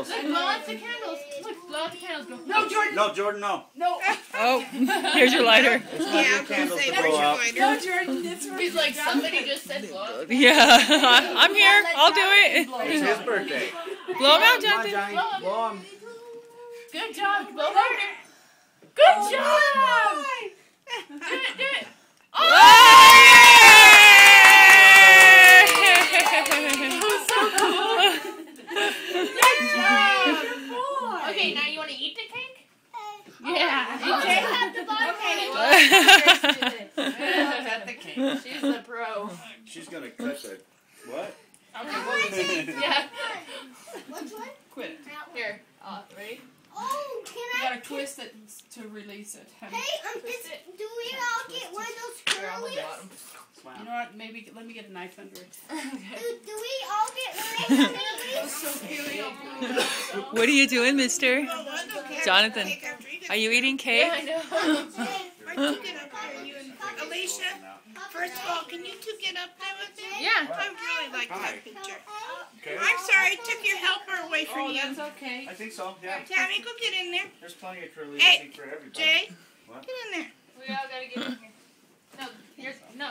Look, blow out the candles. Look, blow out the candles. Go. No, Jordan. No, Jordan, no. No. Oh, here's your lighter. It's not your candles to blow out. No, Jordan. This He's like, somebody just said blow out. Yeah, I'm here. I'll do it. It's his birthday. Blow him out, Come on, Jonathan. Johnny. Blow him. Good job. Blow harder. Good job. Do it. Do it. Okay, now you want to eat the cake? Yeah. Okay. Cut the cake. She's the pro. She's going to cut the... What? Yeah. Which one? Quit it. Here. Ready? Oh, can You I? gotta twist it to release it, honey. Hey, do we all get one of those curlies? You know what? Maybe let me get a knife under it. Do we all get one of those curlies? What are you doing, mister? Jonathan, are you eating cake? Yeah, I know. Why two get up there, you and Alicia? First of all, can you two get up there with me? Yeah. I really like that picture. Okay. I'm sorry, I took your helper away from Oh, you. that's okay. I think so, yeah. Tammy, go get in there. There's plenty of curly, Hey, I think, for everybody. Jay, What? get in there. We all gotta get in here. No, here's no.